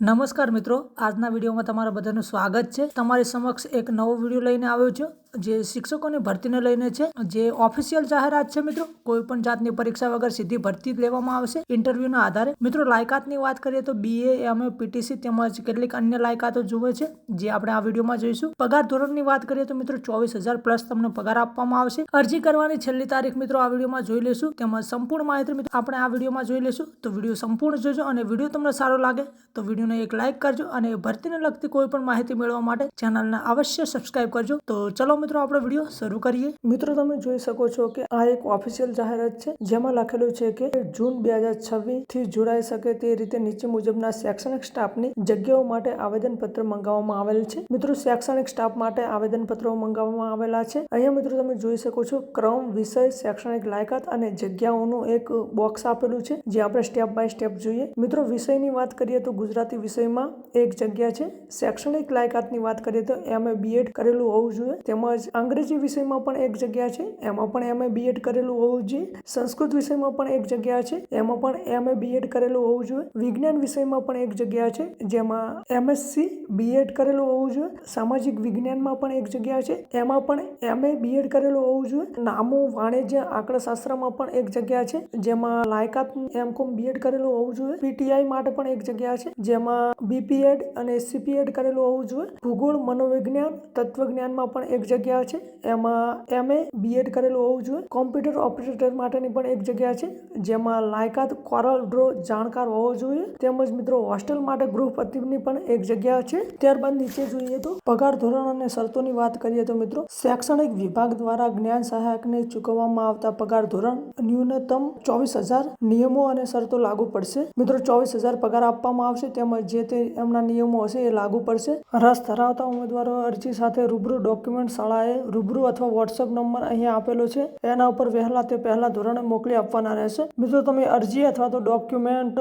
નમસ્કાર મિત્રો, આજના વિડીયોમાં તમારા બધાનું સ્વાગત છે। તમારી સમક્ષ એક નવો વિડીયો લઈને આવ્યો છું જે શિક્ષકોની ભરતીને લઈને છે, જે ઓફિશિયલ જાહેરાત છે। મિત્રો, કોઈ પણ જાતની પરીક્ષા વગર સીધી ભરતી લેવામાં આવશે ઇન્ટરવ્યુના આધારે। મિત્રો, લાયકાતની વાત કરીએ તો BA, MA, PTC તેમજ કેટલીક અન્ય લાયકાતો જુએ છે, જે આપણે આ વિડીયોમાં જોઈશું। પગાર ધોરણની વાત કરીએ તો મિત્રો 24,000 પ્લસ તમને પગાર આપવામાં આવશે। અરજી કરવાની છેલ્લી તારીખ મિત્રો આ વિડીયોમાં જોઈ લેશું, તેમજ સંપૂર્ણ માહિતી મિત્રો આપણે આ વિડીયોમાં જોઈ લેશું। તો વિડીયો સંપૂર્ણ જોજો અને વિડીયો તમને સારો લાગે તો વિડીયોને એક લાઈક કરજો અને ભરતીને લગતી કોઈ પણ માહિતી મેળવવા માટે ચેનલને અવશ્ય સબસ્ક્રાઇબ કરજો। તો ચલો મિત્રો આપણે વિડીયો શરૂ કરીએ। મિત્રો, તમે જોઈ શકો છો કે આ એક ઓફિશિયલ જાહેરાત છે, જેમાં લખેલું છે કે જૂન 2026 થી જોડાઈ શકે તે રીતે નીચે મુજબના શૈક્ષણિક સ્ટાફની જગ્યાઓ માટે આવેદનપત્ર મંગાવવામાં આવેલ છે। મિત્રો, શૈક્ષણિક સ્ટાફ માટે આવેદનપત્રો મંગાવવામાં આવેલા છે। અહીંયા મિત્રો તમે જોઈ શકો છો ક્રમ, વિષય, શૈક્ષણિક લાયકાત અને જગ્યાઓનું એક બોક્સ આપેલું છે, જે આપણે સ્ટેપ બાય સ્ટેપ જોઈએ। મિત્રો, વિષયની વાત કરીએ તો ગુજરાતી વિષયમાં એક જગ્યા છે। શૈક્ષણિક લાયકાતની વાત કરીએ તો MA B.Ed કરેલું હોવું જોઈએ, તેમજ અંગ્રેજી વિષયમાં પણ એક જગ્યા છે, એમાં પણ MA B.Ed કરેલું હોવું જોઈએ। સંસ્કૃત વિષયમાં પણ એક જગ્યા છે, એમાં પણ MA B.Ed કરેલું હોવું જોઈએ। વિજ્ઞાન વિષયમાં પણ એક જગ્યા છે, જેમાં MSc B.Ed કરેલું હોવું જોઈએ। સામાજિક વિજ્ઞાનમાં પણ એક જગ્યા છે, એમાં પણ MA B.Ed કરેલું હોવું જોઈએ। નામું, વાણિજ્ય, આંકડાશાસ્ત્રમાં પણ એક જગ્યા છે, જેમાં લાયકાત MCom B.Ed કરેલું હોવું જોઈએ। PTI માટે પણ એક જગ્યા છે, જેમાં BPEd અને CPEd કરેલું હોવું જોઈએ। ભૂગોળ, મનોવિજ્ઞાન, તત્વજ્ઞાનમાં પણ એક જગ્યા છે, એમાં MA B.Ed કરેલું હોવું જોઈએ। કોમ્પ્યુટર ઓપરેટર માટેની પણ એક જગ્યા છે, જેમાં લાયકાત કોરલ ડ્રો જાણકાર હોવો જોઈએ। તેમજ મિત્રો હોસ્ટેલ માટે ગૃહપતિની પણ એક જગ્યા છે। ત્યારબાદ નીચે જોઈએ તો પગાર ધોરણ અને શરતોની વાત કરીએ તો મિત્રો શૈક્ષણિક વિભાગ દ્વારા જ્ઞાન સહાયકને ચૂકવવામાં આવતા પગાર ધોરણ ન્યૂનતમ 24,000 નિયમો અને શરતો લાગુ પડશે। મિત્રો, 24,000 પગાર આપવામાં આવશે, તેમજ જે તે એમના નિયમો હશે એ લાગુ પડશે। રસ ધરાવતા ઉમેદવારો અરજી સાથે રૂબરૂ ડોક્યુમેન્ટ શાળાએ રૂબરૂ અથવા વોટ્સઅપ નંબર અહીંયા આપેલો છે, એના ઉપર વહેલા તે પહેલા ધોરણે મોકલી આપવાના રહેશે। મિત્રો, તમે અરજી અથવા તો ડોક્યુમેન્ટ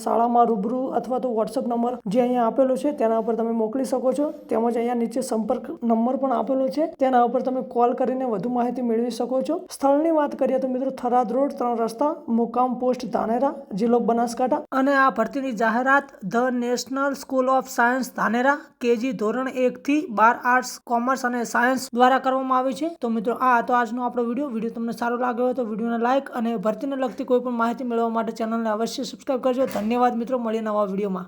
શાળામાં રૂબરૂ અથવા તો વોટ્સઅપ નંબર જે અહીંયા આપેલો છે તેના ઉપર તમે મોકલી શકો છો। તેમજ અહીંયા નીચે સંપર્ક નંબર પણ આપેલો છે, તેના ઉપર તમે કોલ કરીને વધુ માહિતી મેળવી શકો છો। સ્થળની વાત કરીએ તો મિત્રો થરાદ રોડ, 3 રસ્તા, મુકામ પોસ્ટ ધાનેરા, જિલ્લો બનાસકાંઠા। અને આ ભરતીની જાહેરાત the national school of science Dhanera KG ધોરણ 1 થી 12 આર્ટ્સ, કોમર્સ અને સાયન્સ દ્વારા કરવામાં આવી છે। તો મિત્રો આ હતો આજનો આપણો વિડીયો તમને સારો લાગ્યો હોય તો વિડીયોને લાઈક અને ભરતીને લગતી કોઈ પણ માહિતી મેળવવા માટે ચેનલને અવશ્ય સબસ્ક્રાઇબ કરજો। ધન્યવાદ મિત્રો, મળીએ નવા વિડીયોમાં।